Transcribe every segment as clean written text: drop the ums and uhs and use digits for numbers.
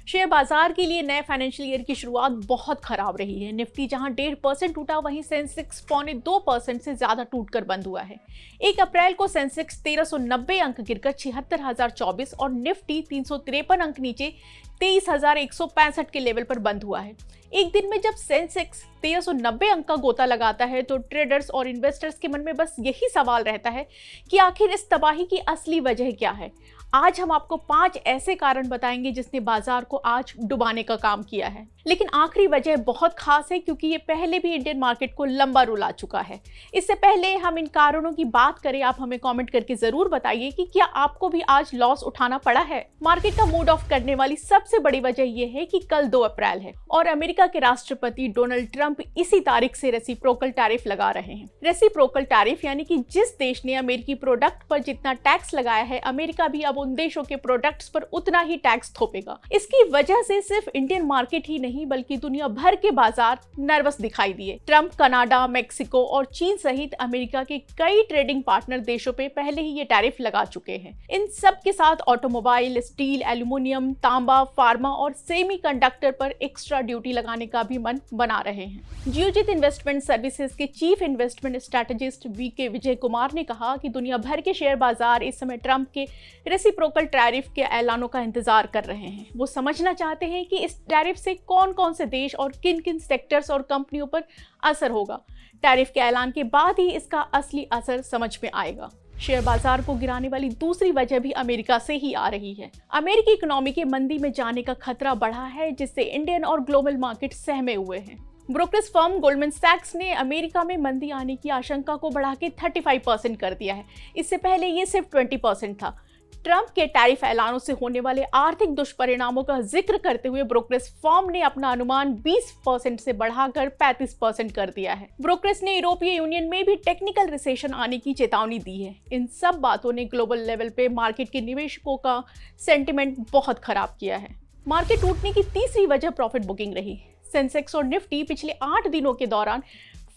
Share बाजार के लिए नए फाइनेंशियल ईयर की शुरुआत बहुत खराब रही है। निफ्टी जहां 1.5% टूटा, वहीं सेंसेक्स 0.2% से ज्यादा टूटकर बंद हुआ है। 1 अप्रैल को सेंसेक्स 1390 अंक गिरकर 76,024 और निफ्टी 353 अंक नीचे 23,165 के लेवल पर बंद हुआ है। एक दिन में जब सेंसेक्स 1390 अंक का गोता लगाता है तो ट्रेडर्स और इन्वेस्टर्स के मन में बस यही सवाल रहता है कि आखिर इस तबाही की असली वजह क्या है। आज हम आपको 5 ऐसे कारण बताएंगे जिसने बाजार को आज डुबाने का काम किया है। लेकिन आखिरी वजह बहुत खास है क्योंकि ये पहले भी इंडियन मार्केट को लंबा रुला चुका है। इससे पहले हम इन कारणों की बात करें, आप हमें कमेंट करके जरूर बताइए कि क्या आपको भी आज लॉस उठाना पड़ा है। मार्केट का मूड ऑफ करने वाली सबसे बड़ी वजह यह है कि कल 2 अप्रैल है और अमेरिका के राष्ट्रपति डोनाल्ड ट्रंप इसी तारीख से रेसिप्रोकल टैरिफ लगा रहे हैं। रेसिप्रोकल टैरिफ यानी कि जिस देश ने अमेरिकी प्रोडक्ट पर जितना टैक्स लगाया है, अमेरिका भी अब उन देशों के प्रोडक्ट्स पर उतना ही टैक्स थोपेगा। इसकी वजह से सिर्फ इंडियन मार्केट ही नहीं बल्कि दुनिया भर के बाजार नर्वस दिखाई दिए। ट्रंप कनाडा, मेक्सिको और चीन सहित अमेरिका के कई ट्रेडिंग पार्टनर देशों पे पहले ही ये टैरिफ लगा चुके हैं। इन सब के साथ ऑटोमोबाइल, स्टील, एल्यूमिनियम, तांबा, फार्मा और सेमीकंडक्टर पर एक्स्ट्रा ड्यूटी लगाने का भी मन बना रहे हैं। जियोजित इन्वेस्टमेंट सर्विसेज के chief investment strategist VK Vijay Kumar ने कहा कि दुनिया भर के शेयर बाजार इस समय ट्रंप के रेसिप्रोकल टैरिफ के ऐलानों का इंतजार कर रहे हैं। वो समझना चाहते हैं कि इस टैरिफ से कौन कौन से देश और किन किन सेक्टर्स और कंपनियों पर असर होगा। टैरिफ के ऐलान के बाद ही इसका असली असर समझ में आएगा। शेयर बाजार को गिराने वाली दूसरी वजह भी अमेरिका से ही आ रही है। अमेरिकी इकोनॉमी के मंदी में जाने का खतरा बढ़ा है, जिससे इंडियन और ग्लोबल मार्केट सहमे हुए हैं। ब्रोकरेज फर्म गोल्डमैन सैक्स ने अमेरिका में मंदी आने की आशंका को बढ़ा के 35% कर दिया है। इससे पहले ये सिर्फ 20% था। ट्रंप के टैरिफ ऐलानों से होने वाले आर्थिक दुष्परिणामों का जिक्र करते हुए ब्रोकरेज फर्म ने अपना अनुमान 20% से बढ़ाकर 35% कर दिया है। ब्रोकरेज ने यूरोपीय यूनियन में भी टेक्निकल रिसेशन आने की चेतावनी दी है। इन सब बातों ने ग्लोबल लेवल पे मार्केट के निवेशकों का सेंटिमेंट बहुत खराब किया है। मार्केट टूटने की तीसरी वजह प्रॉफिट बुकिंग रही। सेंसेक्स और निफ्टी पिछले 8 दिनों के दौरान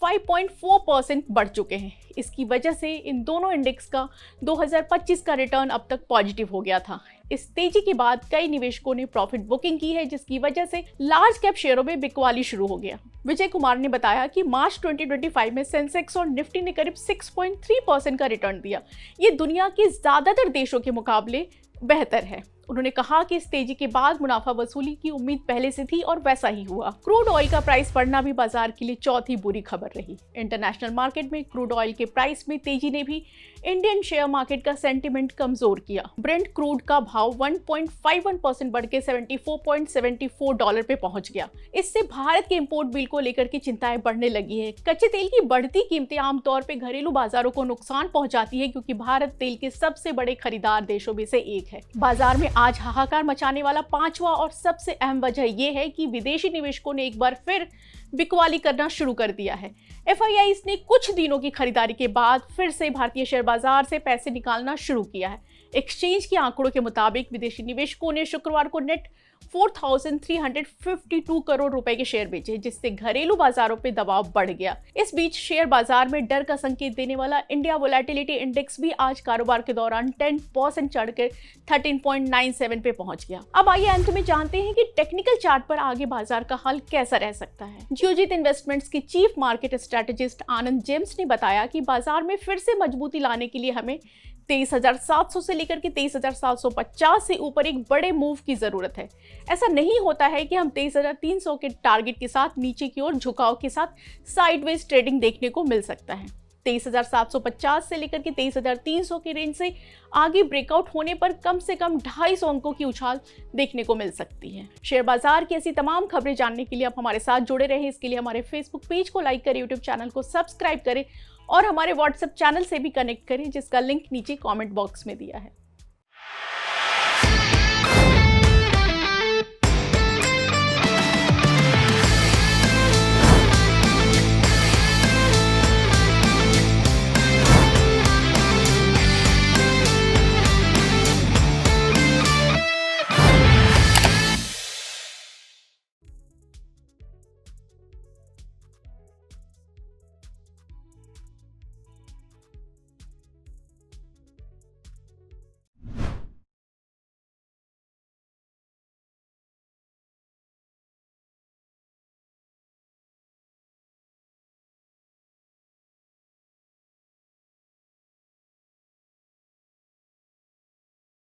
5.4% बढ़ चुके हैं। इसकी वजह से इन दोनों इंडेक्स का 2025 का रिटर्न अब तक पॉजिटिव हो गया था। इस तेजी के बाद कई निवेशकों ने प्रॉफिट बुकिंग की है, जिसकी वजह से लार्ज कैप शेयरों में बिकवाली शुरू हो गया। विजय कुमार ने बताया कि मार्च 2025 में सेंसेक्स और निफ्टी ने करीब 6.3% का रिटर्न दिया। ये दुनिया के ज्यादातर देशों के मुकाबले बेहतर है। उन्होंने कहा कि इस तेजी के बाद मुनाफा वसूली की उम्मीद पहले से थी और वैसा ही हुआ। क्रूड ऑयल का प्राइस बढ़ना भी बाजार के लिए चौथी बुरी खबर रही। इंटरनेशनल मार्केट में क्रूड ऑयल के प्राइस में तेजी ने भी इंडियन शेयर मार्केट का सेंटिमेंट कमजोर किया। ब्रेंट क्रूड का भाव 1.51% बढ़ के $74.74 पे पहुंच गया। इससे भारत के इंपोर्ट बिल को लेकर की चिंताएं बढ़ने लगी है। कच्चे तेल की बढ़ती कीमतें आमतौर पर घरेलू बाजारों को नुकसान पहुंचाती है, क्योंकि भारत तेल के सबसे बड़े खरीदार देशों में से एक है। बाजार में आज हाहाकार मचाने वाला 5वां और सबसे अहम वजह यह है कि विदेशी निवेशकों ने एक बार फिर बिकवाली करना शुरू कर दिया है। FIIs ने कुछ दिनों की खरीदारी के बाद फिर से भारतीय शेयर बाजार से पैसे निकालना शुरू किया है। एक्सचेंज के आंकड़ों के मुताबिक विदेशी निवेशकों ने शुक्रवार को नेट 4,352 करोड़ रुपए के शेयर बेचे, जिससे घरेलू बाजारों पे दबाव बढ़ गया। इस बीच शेयर बाजार में डर का संकेत देने वाला इंडिया वोलेटिलिटी इंडेक्स भी आज कारोबार के दौरान 10% चढ़कर 13.97 पे पहुंच गया। अब आइए अंत में जानते हैं कि टेक्निकल चार्ट पर आगे बाजार का हाल कैसा रह सकता है। जियोजित इन्वेस्टमेंट्स के चीफ मार्केट स्ट्रेटेजिस्ट आनंद जेम्स ने बताया कि बाजार में फिर से मजबूती लाने के लिए हमें 23,700 से लेकर के 23,750 से ऊपर एक बड़े मूव की जरूरत है। ऐसा नहीं होता है कि हम 23,300 के टारगेट के साथ नीचे की ओर झुकाव के साथ साइडवेज ट्रेडिंग देखने को मिल सकता है। 23,750 से लेकर के 23,300 के रेंज से आगे ब्रेकआउट होने पर कम से कम 250 अंकों की उछाल देखने को मिल सकती है। शेयर बाजार की ऐसी तमाम खबरें जानने के लिए आप हमारे साथ जुड़े रहें। इसके लिए हमारे फेसबुक पेज को लाइक करें, यूट्यूब चैनल को सब्सक्राइब करें और हमारे व्हाट्सएप चैनल से भी कनेक्ट करें, जिसका लिंक नीचे कमेंट बॉक्स में दिया है।